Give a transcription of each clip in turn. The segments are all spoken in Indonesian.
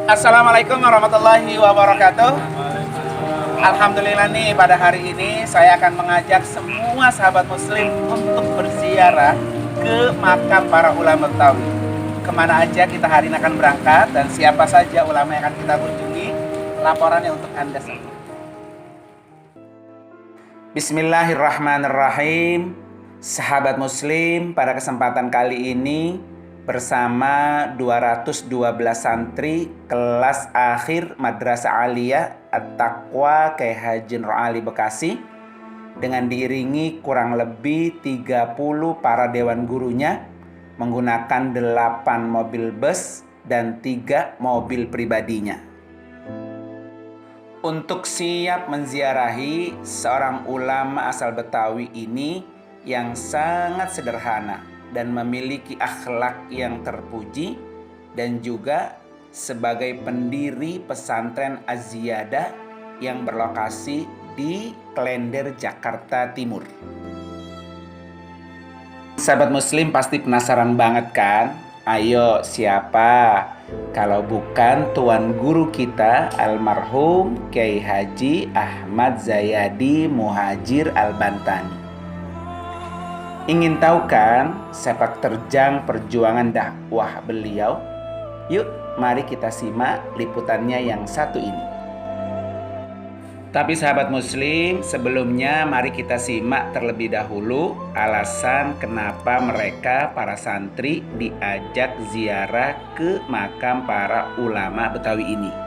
Assalamualaikum warahmatullahi wabarakatuh. Alhamdulillah nih, pada hari ini saya akan mengajak semua sahabat muslim untuk berziarah ke makam para ulama Betawi. Kemana aja kita hari ini akan berangkat dan siapa saja ulama yang akan kita kunjungi, laporannya untuk Anda semua. Bismillahirrahmanirrahim. Sahabat muslim, pada kesempatan kali ini bersama 212 santri kelas akhir Madrasah Aliyah At-Taqwa Kyai Haji Nur Ali Bekasi dengan diiringi kurang lebih 30 para dewan gurunya menggunakan 8 mobil bus dan 3 mobil pribadinya untuk siap menziarahi seorang ulama asal Betawi ini yang sangat sederhana dan memiliki akhlak yang terpuji, dan juga sebagai pendiri pesantren Az-Ziyadah yang berlokasi di Klender, Jakarta Timur. Sahabat muslim pasti penasaran banget kan? Ayo, siapa kalau bukan tuan guru kita almarhum Kyai Haji Ahmad Zayadi Muhajir Al-Bantani. Ingin tahu kan sepak terjang perjuangan dakwah beliau? Yuk, mari kita simak liputannya yang satu ini. Tapi sahabat muslim, sebelumnya mari kita simak terlebih dahulu alasan kenapa mereka para santri diajak ziarah ke makam para ulama Betawi ini.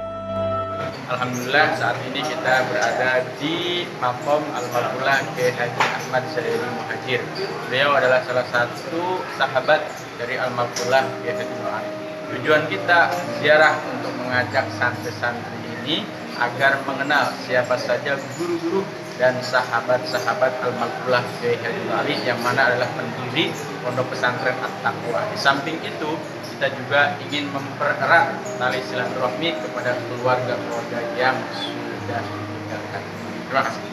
Alhamdulillah saat ini kita berada di makom almarhum Kyai Haji Ahmad Zayadi Muhajir. Beliau adalah salah satu sahabat dari almarhum Kyai Haji Nur Ali. Tujuan kita ziarah untuk mengajak santri-santri ini agar mengenal siapa saja guru-guru dan sahabat-sahabat almarhum Kyai Haji Nur Ali yang mana adalah pendiri Pondok Pesantren At-Taqwa. Di samping itu, kita juga ingin mempererat tali silaturahmi kepada keluarga-keluarga yang sudah meninggalkan. Terima kasih.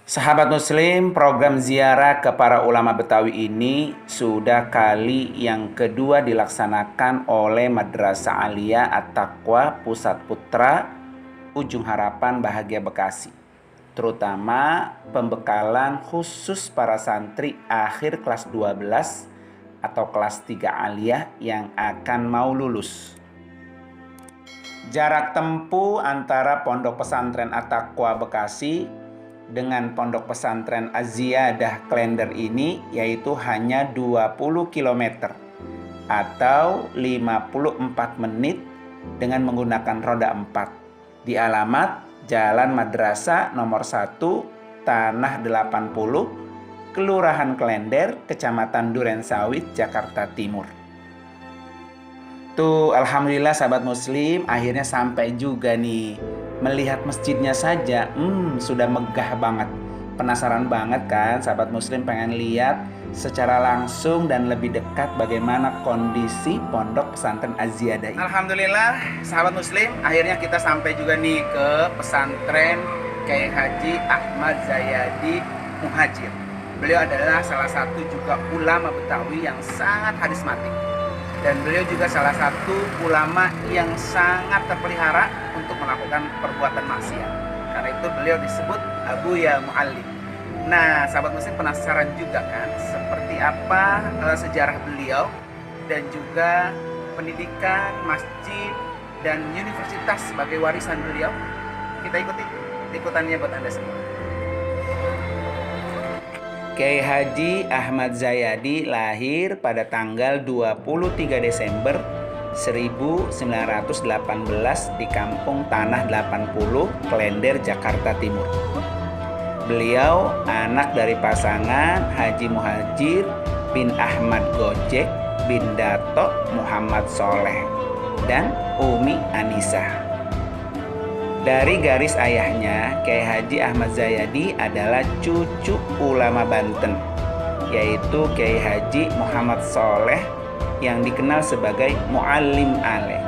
Sahabat muslim, program ziarah ke para ulama Betawi ini sudah kali yang kedua dilaksanakan oleh Madrasah Aliyah At-Taqwa Pusat Putra Ujung Harapan Bahagia Bekasi, terutama pembekalan khusus para santri akhir kelas 12 atau kelas 3 aliyah yang akan mau lulus. Jarak tempuh antara Pondok Pesantren At-Taqwa Bekasi dengan Pondok Pesantren Az-Ziyadah Klender ini yaitu hanya 20 km atau 54 menit dengan menggunakan roda 4 di alamat Jalan Madrasah nomor 1 Tanah 80, Kelurahan Klender, Kecamatan Durensawit, Jakarta Timur. Tuh, alhamdulillah sahabat muslim, akhirnya sampai juga nih. Melihat masjidnya saja, sudah megah banget. Penasaran banget kan sahabat muslim, pengen lihat secara langsung dan lebih dekat bagaimana kondisi Pondok Pesantren Az-Ziyadah ini. Alhamdulillah sahabat muslim, akhirnya kita sampai juga nih ke pesantren Kyai Haji Ahmad Zayadi Muhajir. Beliau adalah salah satu juga ulama Betawi yang sangat harismatik. Dan beliau juga salah satu ulama yang sangat terpelihara untuk melakukan perbuatan maksiat. Karena itu beliau disebut Abu Ya Mu'allim. Nah, sahabat muslim penasaran juga kan seperti apa sejarah beliau dan juga pendidikan, masjid, dan universitas sebagai warisan beliau. Kita ikuti liputannya buat Anda semua. Kyai Haji Ahmad Zayadi lahir pada tanggal 23 Desember 1918 di Kampung Tanah 80, Klender, Jakarta Timur. Beliau anak dari pasangan Haji Muhajir bin Ahmad Gojek bin Dato Muhammad Soleh dan Umi Anissa. Dari garis ayahnya, Kyai Haji Ahmad Zayadi adalah cucu ulama Banten, yaitu Kyai Haji Muhammad Soleh yang dikenal sebagai Mu'allim Ale.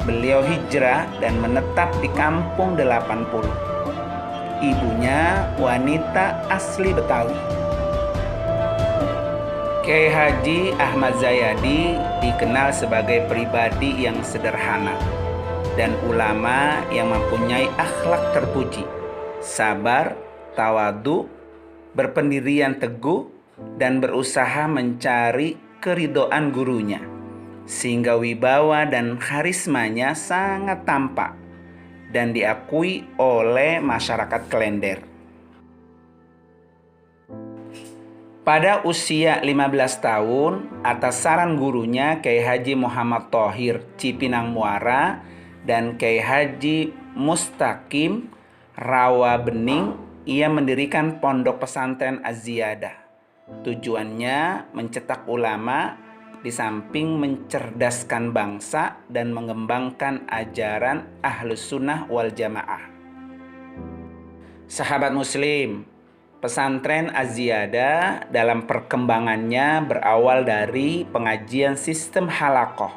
Beliau hijrah dan menetap di Kampung 80. Ibunya wanita asli Betawi. Kyai Haji Ahmad Zayadi dikenal sebagai pribadi yang sederhana, dan ulama yang mempunyai akhlak terpuji, sabar, tawadu, berpendirian teguh, dan berusaha mencari keridhaan gurunya, sehingga wibawa dan karismanya sangat tampak dan diakui oleh masyarakat Klender. Pada usia 15 tahun, atas saran gurunya Kiai Haji Muhammad Thohir Cipinang Muara dan Kiai Haji Mustaqim Rawa Bening, ia mendirikan pondok pesantren Az-Ziyadah. Tujuannya mencetak ulama di samping mencerdaskan bangsa dan mengembangkan ajaran Ahlus Sunnah wal Jamaah. Sahabat Muslim, pesantren Az-Ziyadah dalam perkembangannya berawal dari pengajian sistem halaqah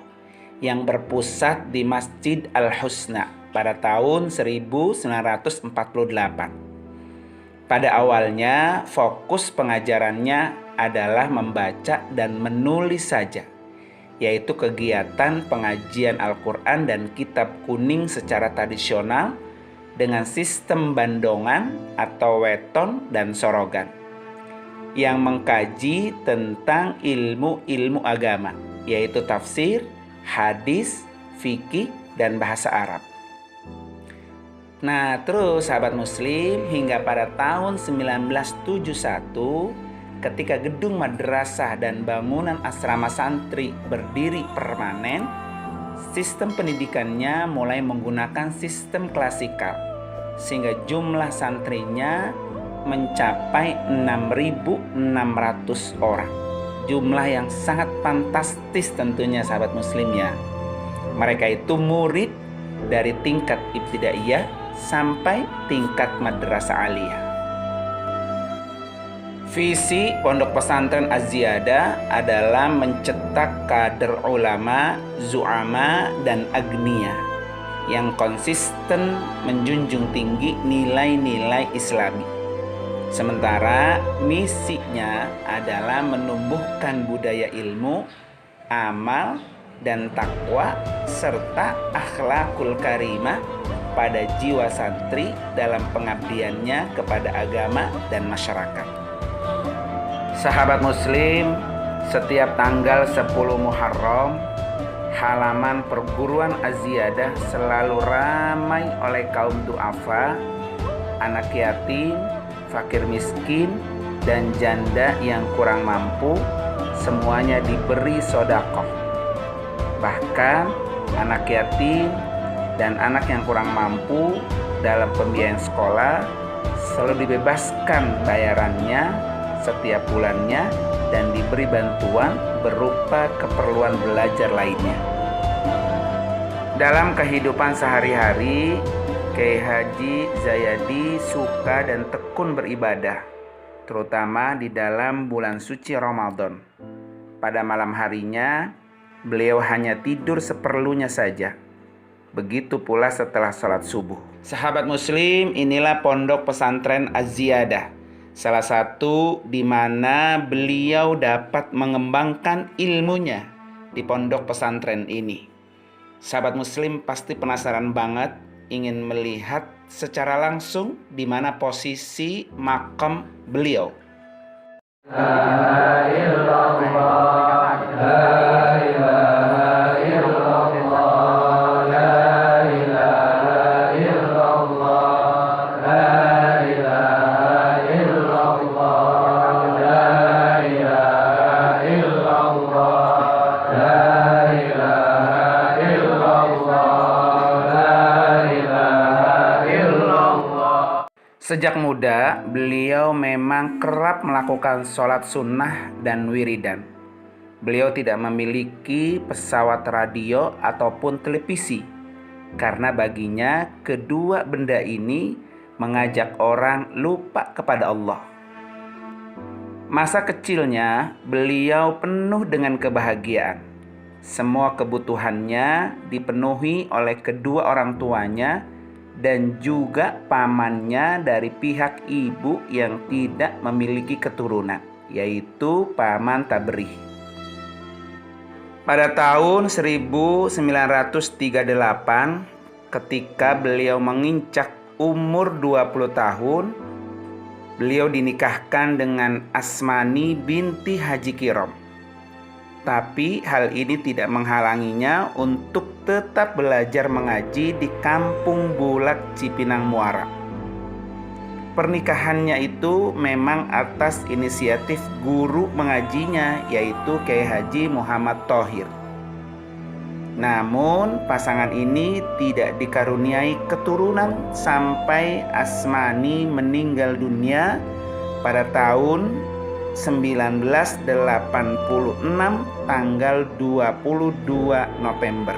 yang berpusat di Masjid Al-Husna pada tahun 1948. Pada awalnya, fokus pengajarannya adalah membaca dan menulis saja, yaitu kegiatan pengajian Al-Quran dan kitab kuning secara tradisional dengan sistem bandongan atau weton dan sorogan yang mengkaji tentang ilmu-ilmu agama, yaitu tafsir, hadis, fikih, dan bahasa Arab. Nah, terus sahabat Muslim, hingga pada tahun 1971 ketika gedung madrasah dan bangunan asrama santri berdiri permanen, sistem pendidikannya mulai menggunakan sistem klasikal, sehingga jumlah santrinya mencapai 6.600 orang. Jumlah yang sangat fantastis tentunya sahabat Muslim ya. Mereka itu murid dari tingkat ibtidaiyah sampai tingkat madrasah aliyah. Visi Pondok Pesantren Az-Ziyadah adalah mencetak kader ulama, zu'ama, dan agniya yang konsisten menjunjung tinggi nilai-nilai Islami. Sementara misinya adalah menumbuhkan budaya ilmu, amal, dan takwa serta akhlakul karimah pada jiwa santri dalam pengabdiannya kepada agama dan masyarakat. Sahabat Muslim, setiap tanggal 10 Muharram, halaman perguruan Az-Ziyadah selalu ramai oleh kaum du'afa, anak yatim, fakir miskin, dan janda yang kurang mampu. Semuanya diberi sedekah. Bahkan anak yatim dan anak yang kurang mampu dalam pembiayaan sekolah selalu dibebaskan bayarannya setiap bulannya dan diberi bantuan berupa keperluan belajar lainnya. Dalam kehidupan sehari-hari, Kiai Haji Zayadi suka dan tekun beribadah, terutama di dalam bulan suci Ramadan. Pada malam harinya, beliau hanya tidur seperlunya saja. Begitu pula setelah sholat subuh. Sahabat Muslim, inilah Pondok Pesantren Az-Ziyadah, salah satu di mana beliau dapat mengembangkan ilmunya di pondok pesantren ini. Sahabat Muslim pasti penasaran banget ingin melihat secara langsung di mana posisi makam beliau. La ilaha illallah, la ilaha illallah, la ilaha illallah, la ilaha illallah, la ilaha illallah, la ilaha illallah, la ilaha illallah. Sejak muda, beliau memang kerap melakukan sholat sunnah dan wiridan. Beliau tidak memiliki pesawat radio ataupun televisi, karena baginya kedua benda ini mengajak orang lupa kepada Allah. Masa kecilnya, beliau penuh dengan kebahagiaan. Semua kebutuhannya dipenuhi oleh kedua orang tuanya dan juga pamannya dari pihak ibu yang tidak memiliki keturunan, yaitu Paman Tabrih. Pada tahun 1938, ketika beliau menginjak umur 20 tahun, beliau dinikahkan dengan Asmani binti Haji Kirom. Tapi hal ini tidak menghalanginya untuk tetap belajar mengaji di Kampung Bulak Cipinang Muara. Pernikahannya itu memang atas inisiatif guru mengajinya, yaitu Kiai Haji Muhammad Thohir. Namun pasangan ini tidak dikaruniai keturunan sampai Asmani meninggal dunia pada tahun 1986 tanggal 22 November.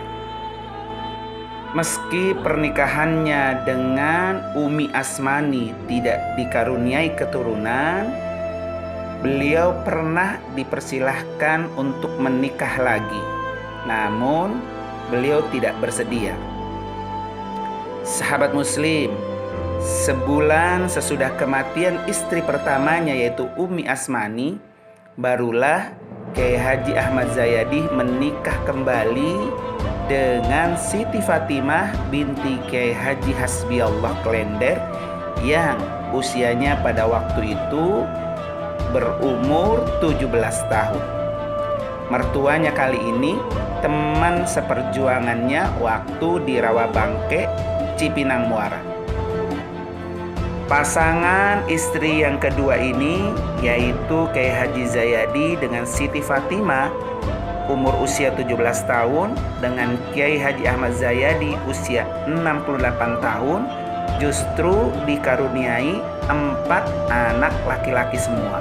Meski pernikahannya dengan Umi Asmani tidak dikaruniai keturunan, beliau pernah dipersilahkan untuk menikah lagi. Namun beliau tidak bersedia. Sahabat Muslim, sebulan sesudah kematian istri pertamanya yaitu Umi Asmani, barulah Kiai Haji Ahmad Zayadi menikah kembali dengan Siti Fatimah binti Kiai Haji Hasbiallah Klender yang usianya pada waktu itu berumur 17 tahun. Mertuanya kali ini teman seperjuangannya waktu di Rawabangke, Cipinang Muara. Pasangan istri yang kedua ini yaitu Kiai Haji Zayadi dengan Siti Fatimah umur usia 17 tahun dengan Kiai Haji Ahmad Zayadi usia 68 tahun justru dikaruniai 4 anak laki-laki semua.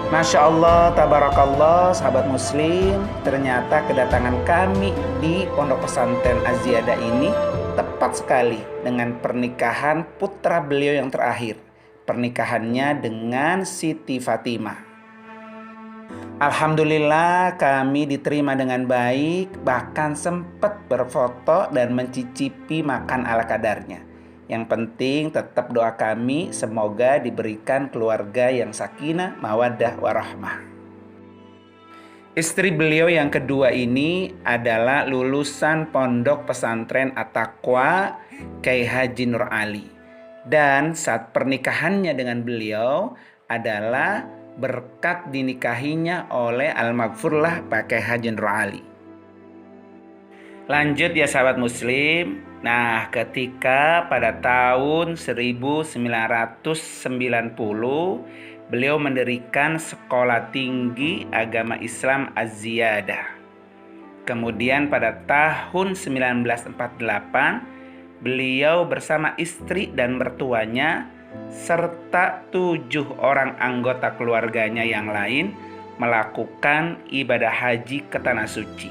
Masya Allah, tabarakallah, sahabat Muslim, ternyata kedatangan kami di Pondok Pesantren Az-Ziyadah ini tepat sekali dengan pernikahan putra beliau yang terakhir, pernikahannya dengan Siti Fatimah. Alhamdulillah kami diterima dengan baik, bahkan sempat berfoto dan mencicipi makan ala kadarnya. Yang penting tetap doa kami semoga diberikan keluarga yang sakinah, mawaddah, warahmah. Istri beliau yang kedua ini adalah lulusan Pondok Pesantren At-Taqwa Kiai Haji Nur Ali. Dan saat pernikahannya dengan beliau adalah berkat dinikahinya oleh Al-Maghfurlah Pak Kiai Haji Nur Ali. Lanjut ya sahabat Muslim. Nah, ketika pada tahun 1990 beliau mendirikan Sekolah Tinggi Agama Islam Az-Ziyadah. Kemudian pada tahun 1948 beliau bersama istri dan mertuanya serta 7 orang anggota keluarganya yang lain melakukan ibadah haji ke Tanah Suci.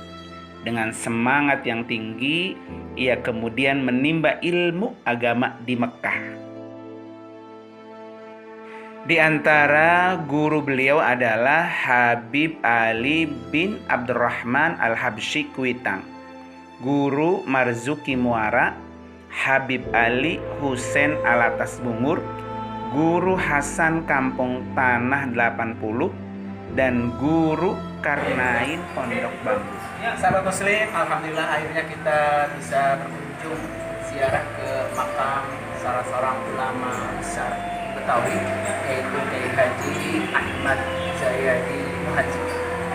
Dengan semangat yang tinggi, ia kemudian menimba ilmu agama di Mekah. Di antara guru beliau adalah Habib Ali bin Abdurrahman Al-Habsyi Kuitang, Guru Marzuki Muara, Habib Ali Husein Alatas Bungur, Guru Hasan Kampung Tanah 80, dan Guru Karnain Pondok Bambu. Ya, sahabat Muslim, alhamdulillah akhirnya kita bisa berkunjung ziarah ke makam salah seorang ulama besar Betawi, yaitu Kiai Haji Ahmad Zayadi Muhajir.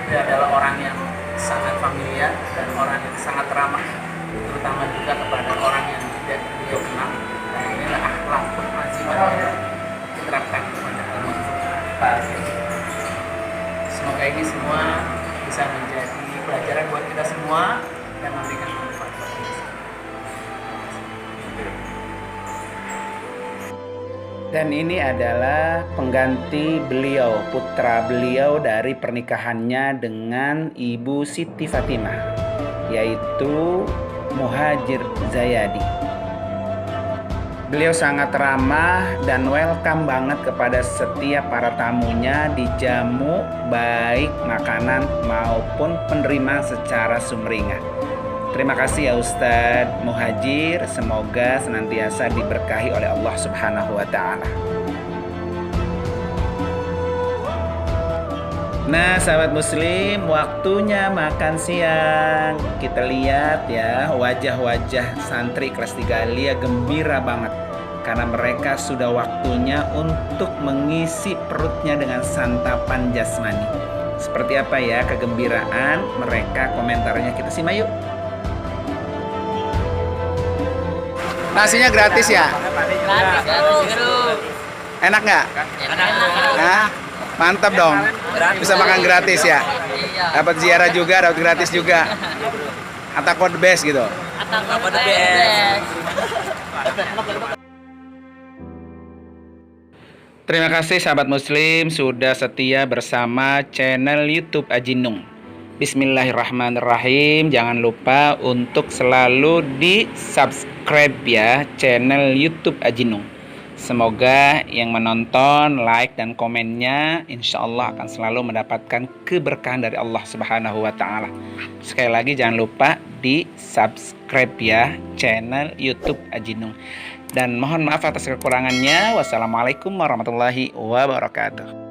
Dia adalah orang yang sangat familiar dan orang yang sangat ramah, terutama juga kepada orang yang tidak beliau kenal. Dan inilah akhlakul azimah yang diterapkan kepada al-Muhammad. Semoga ini semua bisa menjadi pelajaran buat kita semua dan memberikan manfaat buat kita. Dan ini adalah pengganti beliau, putra beliau dari pernikahannya dengan Ibu Siti Fatimah, yaitu Muhajir Zayadi. Beliau sangat ramah dan welcome banget kepada setiap para tamunya, dijamu baik makanan maupun penerimaan secara sumringah. Terima kasih ya Ustadz Muhajir, semoga senantiasa diberkahi oleh Allah Subhanahu wa Ta'ala. Nah, sahabat muslim, waktunya makan siang. Kita lihat ya, wajah-wajah santri kelas 3 Alia gembira banget. Karena mereka sudah waktunya untuk mengisi perutnya dengan santapan jasmani. Seperti apa ya kegembiraan mereka, komentarnya kita simak yuk. Nasinya gratis ya? Gratis, Guru. Enak nggak? Enak. Hah? Mantap dong. Bisa makan gratis ya? Iya. Dapat ziarah juga, dapat gratis juga. Atau the best gitu. Atau the best. Terima kasih sahabat muslim sudah setia bersama channel YouTube Aji Nung. Bismillahirrahmanirrahim. Jangan lupa untuk selalu di subscribe ya channel YouTube Aji Nung. Semoga yang menonton, like dan komennya insya Allah akan selalu mendapatkan keberkahan dari Allah Subhanahu wa Ta'ala. Sekali lagi jangan lupa di subscribe ya channel YouTube Aji Nung. Dan mohon maaf atas kekurangannya. Wassalamualaikum warahmatullahi wabarakatuh.